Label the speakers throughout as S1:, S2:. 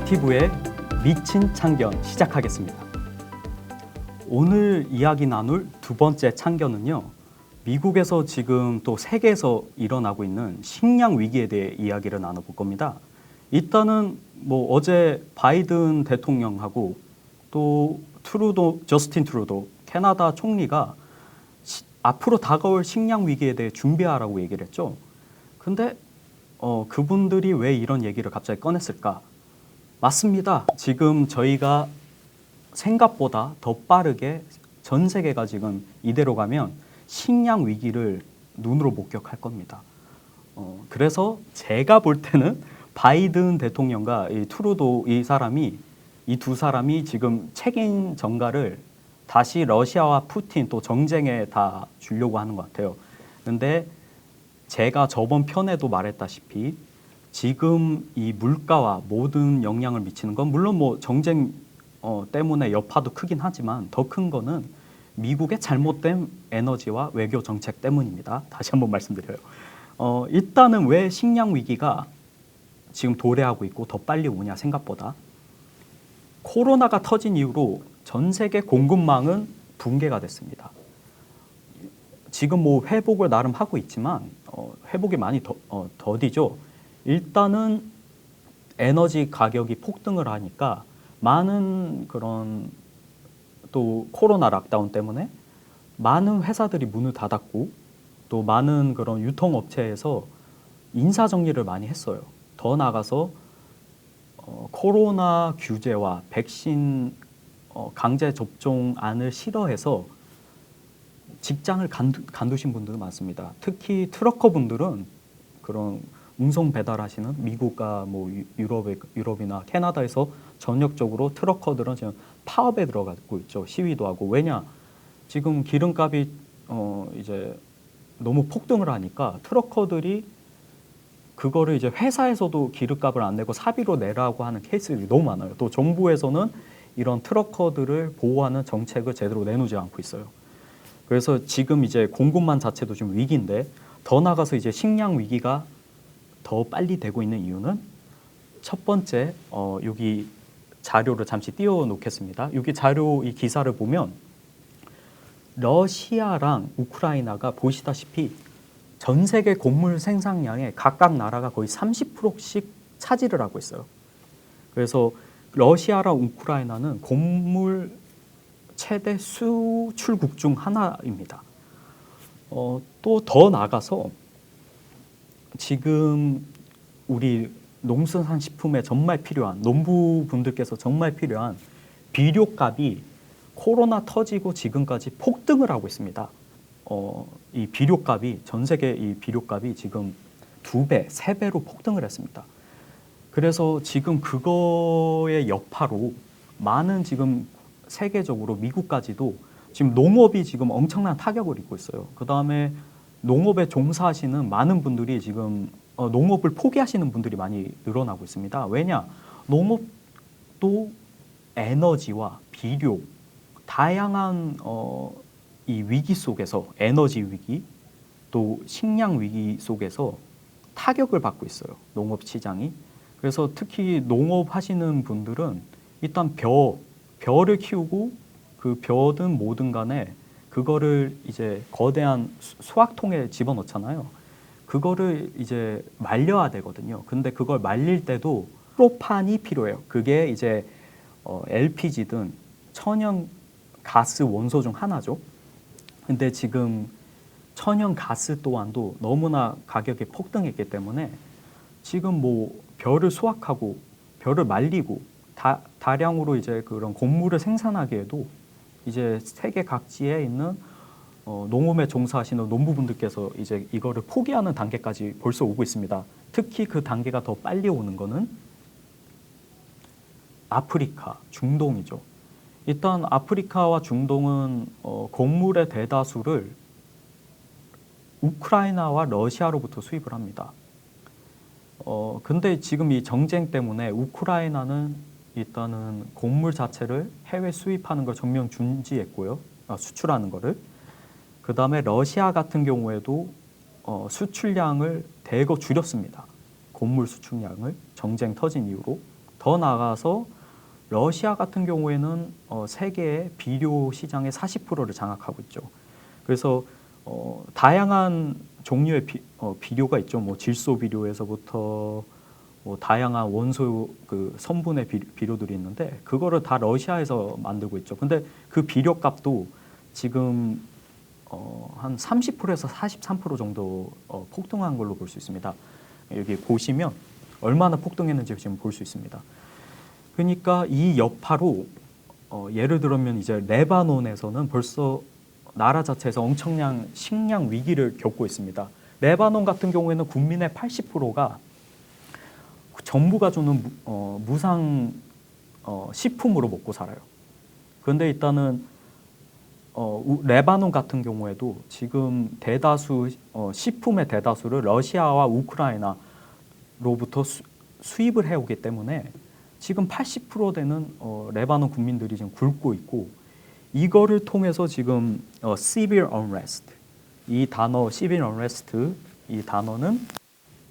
S1: 스티브의 미친 참견 시작하겠습니다. 오늘 이야기 나눌 두 번째 참견은요, 미국에서 지금 또 세계에서 일어나고 있는 식량 위기에 대해 이야기를 나눠볼 겁니다. 일단은 어제 바이든 대통령하고 또 저스틴 트루도 캐나다 총리가 앞으로 다가올 식량 위기에 대해 준비하라고 얘기를 했죠. 근데 그분들이 왜 이런 얘기를 갑자기 꺼냈을까? 맞습니다. 지금 저희가 생각보다 더 빠르게 전 세계가 지금 이대로 가면 식량 위기를 눈으로 목격할 겁니다. 그래서 제가 볼 때는 바이든 대통령과 이 트루도 이 두 사람이 지금 책임 전가를 다시 러시아와 푸틴 또 정쟁에 다 주려고 하는 것 같아요. 근데 제가 저번 편에도 말했다시피 지금 이 물가와 모든 영향을 미치는 건 물론 정쟁 때문에 여파도 크긴 하지만 더 큰 거는 미국의 잘못된 에너지와 외교 정책 때문입니다. 다시 한번 말씀드려요. 일단은 왜 식량 위기가 지금 도래하고 있고 더 빨리 오냐 생각보다 코로나가 터진 이후로 전 세계 공급망은 붕괴가 됐습니다. 지금 회복을 나름 하고 있지만 회복이 많이 더디죠. 일단은 에너지 가격이 폭등을 하니까 많은 그런 또 코로나 락다운 때문에 많은 회사들이 문을 닫았고 또 많은 그런 유통업체에서 인사 정리를 많이 했어요. 더 나아가서 코로나 규제와 백신 강제 접종안을 싫어해서 직장을 간두신 분들 많습니다. 특히 트러커 분들은 그런 운송 배달하시는 미국과 유럽이나 캐나다에서 전역적으로 트러커들은 지금 파업에 들어가고 있죠. 시위도 하고. 왜냐? 지금 기름값이 이제 너무 폭등을 하니까 트러커들이 그거를 이제 회사에서도 기름값을 안 내고 사비로 내라고 하는 케이스들이 너무 많아요. 또 정부에서는 이런 트러커들을 보호하는 정책을 제대로 내놓지 않고 있어요. 그래서 지금 이제 공급망 자체도 좀 위기인데 더 나가서 이제 식량 위기가 더 빨리 되고 있는 이유는 첫 번째 여기 자료를 잠시 띄워놓겠습니다. 여기 이 기사를 보면 러시아랑 우크라이나가 보시다시피 전 세계 곡물 생산량의 각각 나라가 거의 30%씩 차지를 하고 있어요. 그래서 러시아랑 우크라이나는 곡물 최대 수출국 중 하나입니다. 또 더 나가서 지금 우리 농수산식품에 정말 필요한 농부분들께서 정말 필요한 비료값이 코로나 터지고 지금까지 폭등을 하고 있습니다. 이 비료값이 전 세계 이 비료값이 지금 2배, 3배로 폭등을 했습니다. 그래서 지금 그거의 여파로 많은 지금 세계적으로 미국까지도 지금 농업이 지금 엄청난 타격을 입고 있어요. 그 다음에 농업에 종사하시는 많은 분들이 지금 농업을 포기하시는 분들이 많이 늘어나고 있습니다. 왜냐? 농업도 에너지와 비료, 다양한 이 위기 속에서 에너지 위기, 또 식량 위기 속에서 타격을 받고 있어요. 농업 시장이. 그래서 특히 농업 하시는 분들은 일단 벼를 키우고 그 벼든 뭐든 간에 그거를 이제 거대한 수확통에 집어넣잖아요. 그거를 이제 말려야 되거든요. 근데 그걸 말릴 때도 프로판이 필요해요. 그게 이제 LPG든 천연 가스 원소 중 하나죠. 근데 지금 천연 가스 또한도 너무나 가격이 폭등했기 때문에 지금 벼를 수확하고 벼를 말리고 다량으로 이제 그런 곡물을 생산하기에도 이제 세계 각지에 있는 농업에 종사하시는 농부분들께서 이제 이거를 포기하는 단계까지 벌써 오고 있습니다. 특히 그 단계가 더 빨리 오는 거는 아프리카, 중동이죠. 일단 아프리카와 중동은 곡물의 대다수를 우크라이나와 러시아로부터 수입을 합니다. 근데 지금 이 정쟁 때문에 우크라이나는 일단은 곡물 자체를 해외 수입하는 걸 전면 중지했고요. 수출하는 거를. 그 다음에 러시아 같은 경우에도 수출량을 대거 줄였습니다. 곡물 수출량을 정쟁 터진 이후로 더 나아가서 러시아 같은 경우에는 세계의 비료 시장의 40%를 장악하고 있죠. 그래서 다양한 종류의 비료가 있죠. 뭐 질소 비료에서부터 뭐 다양한 원소 그 성분의 비료들이 있는데 그거를 다 러시아에서 만들고 있죠. 근데 그 비료 값도 지금 한 30%에서 43% 정도 폭등한 걸로 볼 수 있습니다. 여기 보시면 얼마나 폭등했는지 지금 볼 수 있습니다. 그러니까 이 여파로 예를 들면 이제 레바논에서는 벌써 나라 자체에서 엄청난 식량 위기를 겪고 있습니다. 레바논 같은 경우에는 국민의 80%가 정부가 주는 무상 식품으로 먹고 살아요. 그런데 일단은 레바논 같은 경우에도 지금 대다수 식품의 대다수를 러시아와 우크라이나로부터 수입을 해오기 때문에 지금 80% 되는 레바논 국민들이 지금 굶고 있고 이거를 통해서 지금 civil unrest 이 단어 civil unrest 이 단어는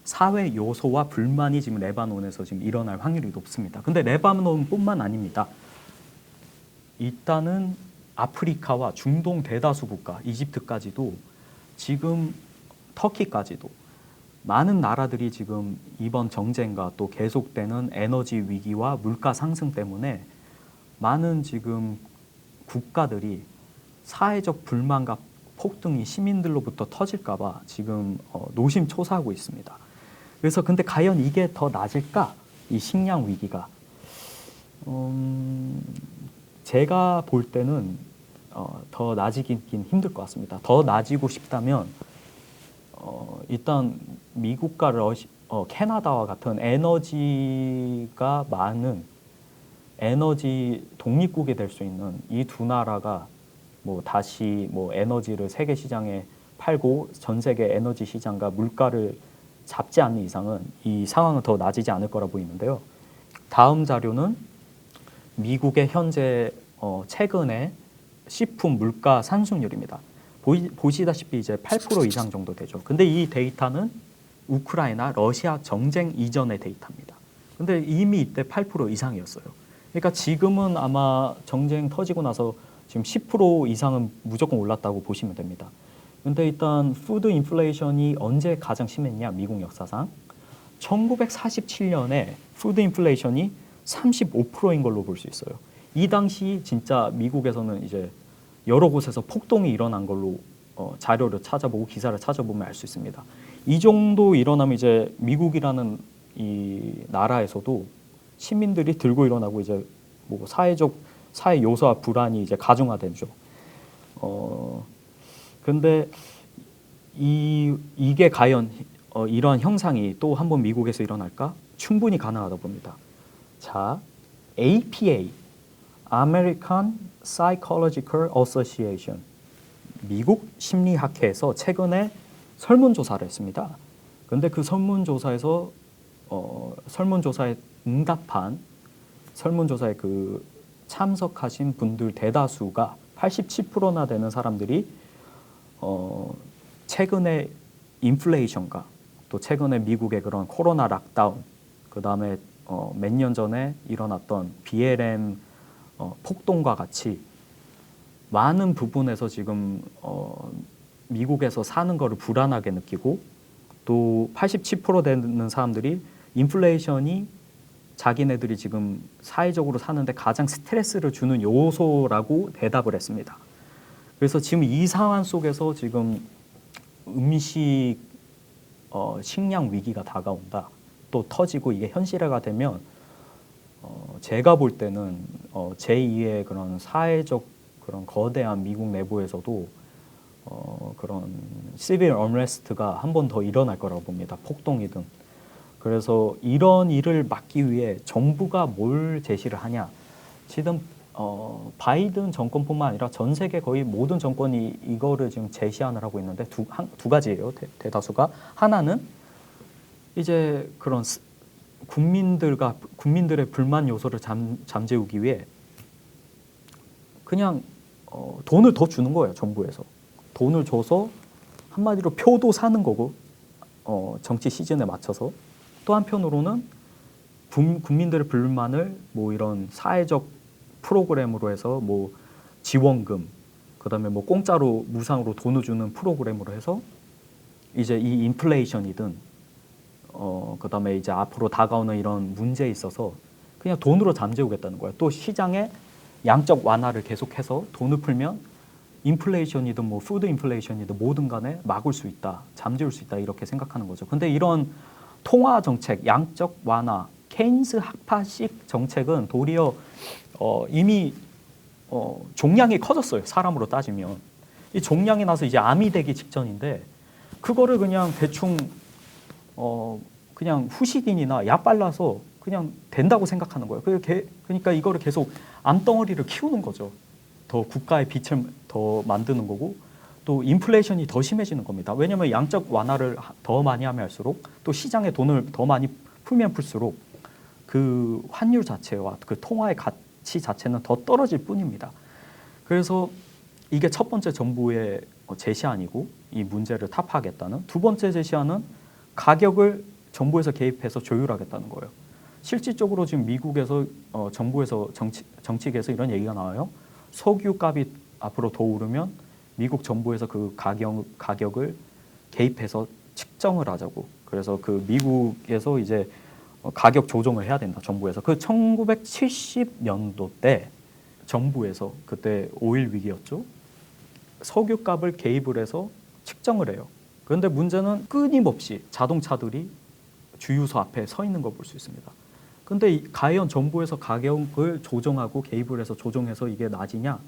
S1: 사회 요소와 불만이 지금 레바논에서 지금 일어날 확률이 높습니다. 근데 레바논뿐만 아닙니다. 일단은 아프리카와 중동 대다수 국가, 이집트까지도 지금 터키까지도 많은 나라들이 지금 이번 정쟁과 또 계속되는 에너지 위기와 물가 상승 때문에 많은 지금 국가들이 사회적 불만과 폭등이 시민들로부터 터질까봐 지금 노심초사하고 있습니다. 그래서 근데 과연 이게 더 나아질까? 이 식량 위기가. 제가 볼 때는 더 나아지긴 힘들 것 같습니다. 더 나아지고 싶다면 일단 미국과 캐나다와 같은 에너지가 많은 에너지 독립국이 될 수 있는 이 두 나라가 뭐 다시 뭐 에너지를 세계 시장에 팔고 전 세계 에너지 시장과 물가를 잡지 않는 이상은 이 상황은 더 나아지지 않을 거라 보이는데요. 다음 자료는 미국의 현재 최근의 식품 물가 상승률입니다. 보시다시피 이제 8% 이상 정도 되죠. 근데 이 데이터는 우크라이나, 러시아 정쟁 이전의 데이터입니다. 근데 이미 이때 8% 이상이었어요. 그러니까 지금은 아마 정쟁 터지고 나서 지금 10% 이상은 무조건 올랐다고 보시면 됩니다. 근데 일단 푸드 인플레이션이 언제 가장 심했냐? 미국 역사상 1947년에 푸드 인플레이션이 35%인 걸로 볼 수 있어요. 이 당시 진짜 미국에서는 이제 여러 곳에서 폭동이 일어난 걸로 자료를 찾아보고 기사를 찾아보면 알 수 있습니다. 이 정도 일어나면 이제 미국이라는 이 나라에서도 시민들이 들고 일어나고 이제 뭐 사회 요소와 불안이 이제 가중화되죠. 근데 이게 과연 이러한 형상이 또 한번 미국에서 일어날까? 충분히 가능하다 봅니다. 자, APA, American Psychological Association, 미국 심리학회에서 최근에 설문조사를 했습니다. 그런데 그 설문조사에서 설문조사에 응답한 설문조사에 그 참석하신 분들 대다수가 87%나 되는 사람들이 최근에 인플레이션과 또 최근에 미국의 그런 코로나 락다운, 그 다음에 몇 년 전에 일어났던 BLM 폭동과 같이 많은 부분에서 지금 미국에서 사는 거를 불안하게 느끼고 또 87% 되는 사람들이 인플레이션이 자기네들이 지금 사회적으로 사는데 가장 스트레스를 주는 요소라고 대답을 했습니다. 그래서 지금 이 상황 속에서 지금 음식 식량 위기가 다가온다. 또 터지고 이게 현실화가 되면 제가 볼 때는 제2의 그런 사회적 그런 거대한 미국 내부에서도 그런 시빌 언레스트가 한 번 더 일어날 거라고 봅니다. 폭동이든. 그래서 이런 일을 막기 위해 정부가 뭘 제시를 하냐. 지금 바이든 정권뿐만 아니라 전 세계 거의 모든 정권이 이거를 지금 제시안을 하고 있는데 두 가지예요. 대다수가. 하나는 이제 그런 국민들의 불만 요소를 잠재우기 위해 그냥 돈을 더 주는 거예요. 정부에서. 돈을 줘서 한마디로 표도 사는 거고 정치 시즌에 맞춰서 또 한편으로는 국민들의 불만을 뭐 이런 사회적 프로그램으로 해서 뭐 지원금, 그다음에 뭐 공짜로 무상으로 돈을 주는 프로그램으로 해서 이제 이 인플레이션이든 그다음에 이제 앞으로 다가오는 이런 문제에 있어서 그냥 돈으로 잠재우겠다는 거예요. 또 시장에 양적 완화를 계속해서 돈을 풀면 인플레이션이든 뭐 푸드 인플레이션이든 뭐든 간에 막을 수 있다, 잠재울 수 있다 이렇게 생각하는 거죠. 근데 이런 통화 정책, 양적 완화, 케인스 학파식 정책은 도리어 이미 종양이 커졌어요. 사람으로 따지면 이 종양이 나서 이제 암이 되기 직전인데 그거를 그냥 대충 그냥 후시딘이나 약 발라서 그냥 된다고 생각하는 거예요. 그러니까 이거를 계속 암덩어리를 키우는 거죠. 더 국가의 빚을 더 만드는 거고 또 인플레이션이 더 심해지는 겁니다. 왜냐하면 양적 완화를 더 많이 하면 할수록 또 시장에 돈을 더 많이 풀면 풀수록 그 환율 자체와 그 통화의 가치 자체는 더 떨어질 뿐입니다. 그래서 이게 첫 번째 정부의 제시안이고 이 문제를 타파하겠다는, 두 번째 제시안은 가격을 정부에서 개입해서 조율하겠다는 거예요. 실질적으로 지금 미국에서 정부에서 정치계에서 이런 얘기가 나와요. 석유 값이 앞으로 더 오르면 미국 정부에서 그 가격을 개입해서 측정을 하자고. 그래서 그 미국에서 이제 가격 조정을 해야 된다. 정부에서. 그 1970년도 때 정부에서 그때 오일 위기였죠. 석유 값을 개입을 해서 측정을 해요. 그런데 문제는 끊임없이 자동차들이 주유소 앞에 서 있는 걸 볼 수 있습니다. 근데 과연 정부에서 가격을 조정하고 개입을 해서 조정해서 이게 낮으냐?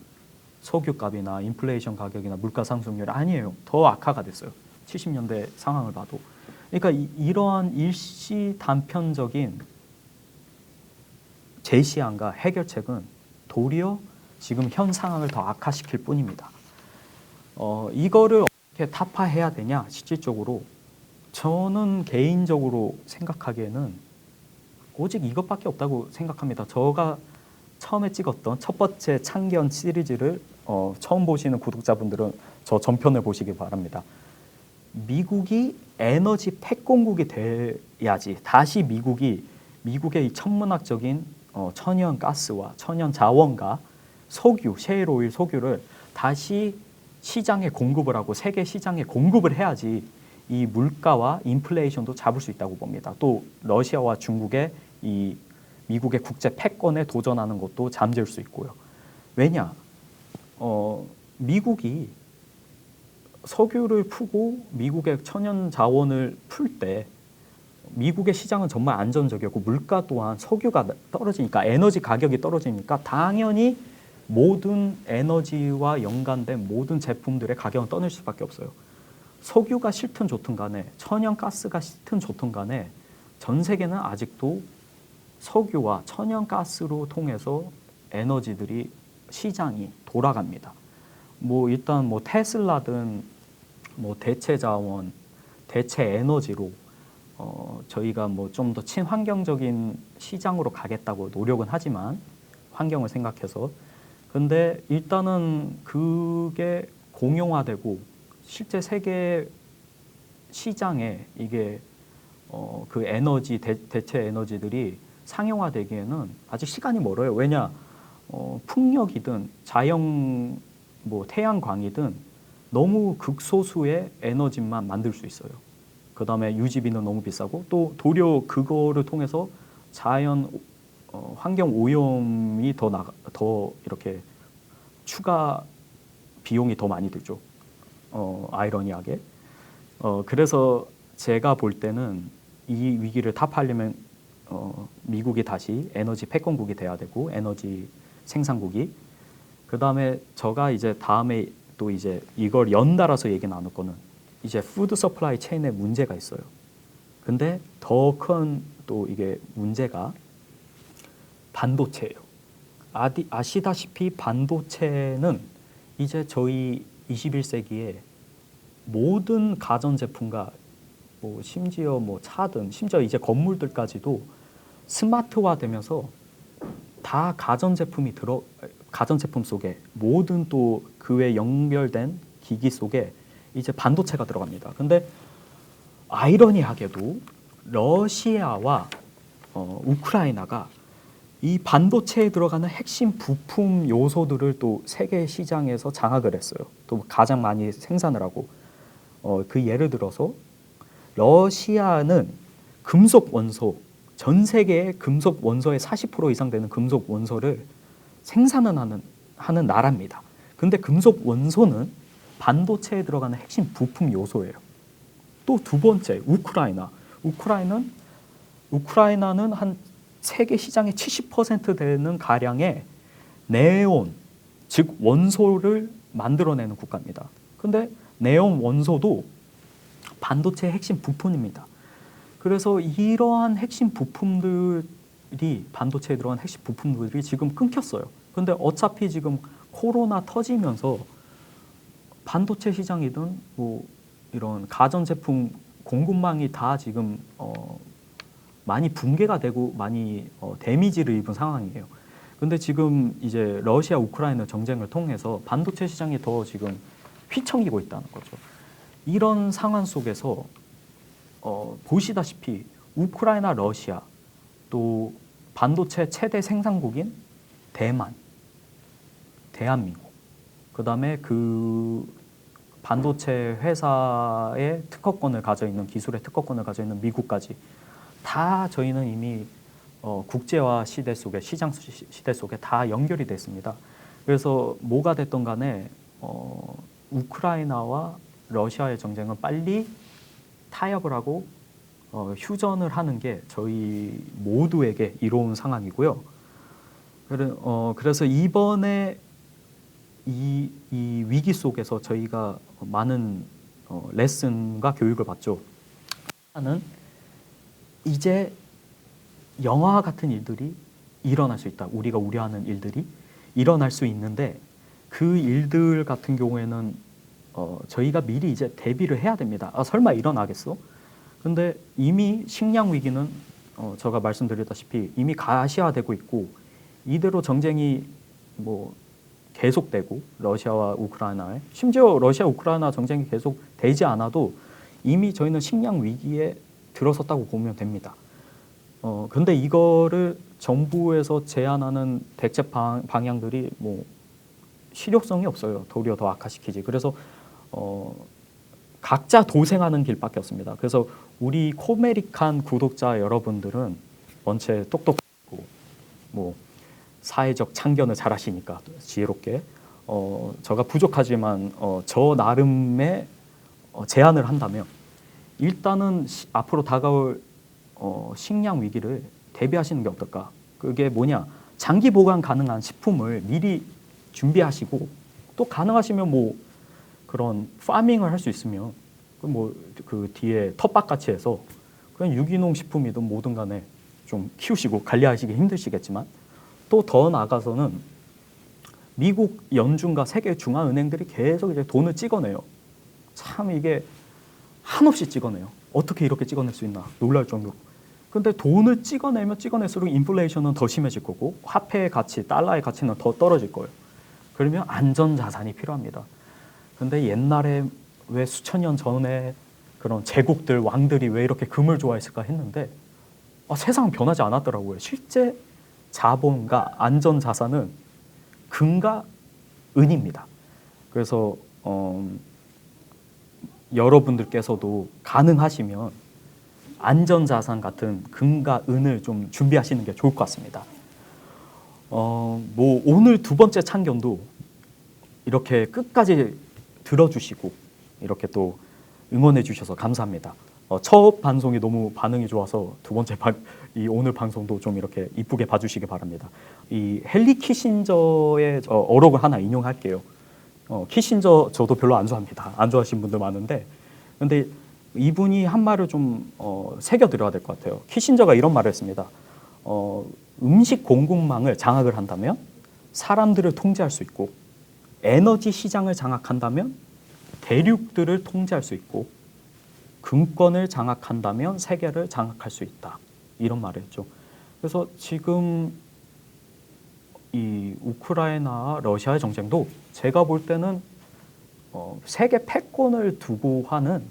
S1: 석유값이나 인플레이션 가격이나 물가 상승률이 아니에요. 더 악화가 됐어요. 70년대 상황을 봐도. 그러니까 이러한 일시 단편적인 제시안과 해결책은 도리어 지금 현 상황을 더 악화시킬 뿐입니다. 이거를 어떻게 타파해야 되냐? 실질적으로 저는 개인적으로 생각하기에는 오직 이것밖에 없다고 생각합니다. 제가 처음에 찍었던 첫 번째 창견 시리즈를 처음 보시는 구독자분들은 저 전편을 보시기 바랍니다. 미국이 에너지 패권국이 돼야지 다시 미국의 이 천문학적인 천연 가스와 천연 자원과 석유, 셰일오일 석유를 다시 시장에 공급을 하고 세계 시장에 공급을 해야지 이 물가와 인플레이션도 잡을 수 있다고 봅니다. 또 러시아와 중국의 이 미국의 국제 패권에 도전하는 것도 잠재울 수 있고요. 왜냐? 미국이 석유를 푸고 미국의 천연 자원을 풀 때 미국의 시장은 정말 안전적이었고 물가 또한 석유가 떨어지니까 에너지 가격이 떨어지니까 당연히 모든 에너지와 연관된 모든 제품들의 가격은 떠날 수밖에 없어요. 석유가 싫든 좋든 간에 천연가스가 싫든 좋든 간에 전 세계는 아직도 석유와 천연가스로 통해서 에너지들이 시장이 돌아갑니다. 뭐 일단 뭐 테슬라든 뭐 대체 자원, 대체 에너지로 저희가 뭐 좀 더 친환경적인 시장으로 가겠다고 노력은 하지만 환경을 생각해서 근데 일단은 그게 공용화되고 실제 세계 시장에 이게 그 에너지 대체 에너지들이 상용화되기에는 아직 시간이 멀어요. 왜냐 풍력이든 자연 뭐 태양광이든 너무 극소수의 에너지만 만들 수 있어요. 그 다음에 유지비는 너무 비싸고 또 도리어 그거를 통해서 자연 환경 오염이 더 이렇게 추가 비용이 더 많이 들죠. 아이러니하게. 그래서 제가 볼 때는 이 위기를 타파하려면 미국이 다시 에너지 패권국이 돼야 되고 에너지 생산국이 그 다음에 제가 이제 다음에 또 이제 이걸 연달아서 얘기 나눌 거는 이제 푸드 서플라이 체인에 문제가 있어요. 근데 더 큰 또 이게 문제가 반도체예요. 아시다시피 반도체는 이제 저희 21세기에 모든 가전제품과 뭐 심지어 뭐 차든 심지어 이제 건물들까지도 스마트화되면서 다 가전제품 속에 모든 또 그에 연결된 기기 속에 이제 반도체가 들어갑니다. 근데 아이러니하게도 러시아와 우크라이나가 이 반도체에 들어가는 핵심 부품 요소들을 또 세계 시장에서 장악을 했어요. 또 가장 많이 생산을 하고 그 예를 들어서 러시아는 금속 원소 전 세계의 금속 원소의 40% 이상 되는 금속 원소를 생산을 하는 나라입니다. 근데 금속 원소는 반도체에 들어가는 핵심 부품 요소예요. 또 두 번째 우크라이나는 한 세계 시장의 70% 되는 가량의 네온, 즉 원소를 만들어내는 국가입니다. 근데 네온 원소도 반도체의 핵심 부품입니다. 그래서 이러한 핵심 부품들이 반도체에 들어간 핵심 부품들이 지금 끊겼어요. 근데 어차피 지금 코로나 터지면서 반도체 시장이든 뭐 이런 가전제품 공급망이 다 지금 많이 붕괴가 되고 많이 데미지를 입은 상황이에요. 근데 지금 이제 러시아 우크라이나 전쟁을 통해서 반도체 시장이 더 지금 휘청이고 있다는 거죠. 이런 상황 속에서 보시다시피 우크라이나, 러시아, 또 반도체 최대 생산국인 대만, 대한민국, 그다음에 그 반도체 회사의 특허권을 가져 있는 기술의 특허권을 가져 있는 미국까지 다 저희는 이미 국제화 시대 속에 시장 시대 속에 다 연결이 됐습니다. 그래서 뭐가 됐던 간에 우크라이나와 러시아의 전쟁은 빨리 타협을 하고 휴전을 하는 게 저희 모두에게 이로운 상황이고요. 그래서 이번에 이 위기 속에서 저희가 많은 레슨과 교육을 받죠. 하나는 이제 영화와 같은 일들이 일어날 수 있다. 우리가 우려하는 일들이 일어날 수 있는데 그 일들 같은 경우에는 저희가 미리 이제 대비를 해야 됩니다. 설마 일어나겠어? 근데 이미 식량 위기는 제가 말씀드렸다시피 이미 가시화되고 있고 이대로 전쟁이 뭐 계속되고 러시아와 우크라이나에 심지어 러시아 우크라이나 전쟁이 계속 되지 않아도 이미 저희는 식량 위기에 들어섰다고 보면 됩니다. 근데 이거를 정부에서 제안하는 대책 방향들이 뭐 실효성이 없어요. 도리어 더 악화시키지. 그래서 각자 도생하는 길밖에 없습니다. 그래서 우리 코메리칸 구독자 여러분들은 원체 똑똑하고 뭐 사회적 참견을 잘하시니까 지혜롭게 제가 부족하지만 저 나름의 제안을 한다면 일단은 앞으로 다가올 식량 위기를 대비하시는 게 어떨까? 그게 뭐냐? 장기 보관 가능한 식품을 미리 준비하시고 또 가능하시면 뭐 그런 파밍을 할 수 있으면 뭐 그 뒤에 텃밭 같이 해서 그냥 유기농 식품이든 뭐든 간에 좀 키우시고 관리하시기 힘드시겠지만 또 더 나아가서는 미국 연준과 세계 중앙은행들이 계속 이제 돈을 찍어내요. 참 이게 한없이 찍어내요. 어떻게 이렇게 찍어낼 수 있나 놀랄 정도로. 근데 돈을 찍어내면 찍어낼수록 인플레이션은 더 심해질 거고 화폐의 가치, 달러의 가치는 더 떨어질 거예요. 그러면 안전 자산이 필요합니다. 근데 옛날에 왜 수천 년 전에 그런 제국들, 왕들이 왜 이렇게 금을 좋아했을까 했는데 세상은 변하지 않았더라고요. 실제 자본과 안전 자산은 금과 은입니다. 그래서 여러분들께서도 가능하시면 안전자산 같은 금과 은을 좀 준비하시는 게 좋을 것 같습니다. 뭐 오늘 두 번째 참견도 이렇게 끝까지 들어주시고 이렇게 또 응원해 주셔서 감사합니다. 첫 방송이 너무 반응이 좋아서 두 번째 이 오늘 방송도 좀 이렇게 이쁘게 봐주시기 바랍니다. 이 헨리 키신저의 어록을 하나 인용할게요. 키신저 저도 별로 안 좋아합니다. 안 좋아하시는 분들 많은데 근데 이분이 한 말을 좀 새겨드려야 될 것 같아요. 키신저가 이런 말을 했습니다. 음식 공급망을 장악을 한다면 사람들을 통제할 수 있고 에너지 시장을 장악한다면 대륙들을 통제할 수 있고 금권을 장악한다면 세계를 장악할 수 있다. 이런 말을 했죠. 그래서 지금 이 우크라이나 러시아의 전쟁도 제가 볼 때는 세계 패권을 두고 하는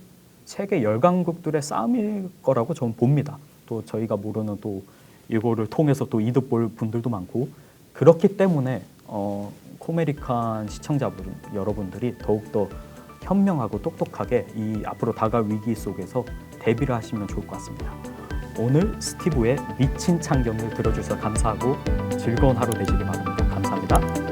S1: 세계 열강국들의 싸움일 거라고 저는 봅니다. 또 저희가 모르는 또 이거를 통해서 또 이득 볼 분들도 많고 그렇기 때문에 코메리칸 시청자분 여러분들이 더욱더 현명하고 똑똑하게 이 앞으로 다가올 위기 속에서 대비를 하시면 좋을 것 같습니다. 오늘 스티브의 미친 참견을 들어주셔서 감사하고 즐거운 하루 되시기 바랍니다. 감사합니다.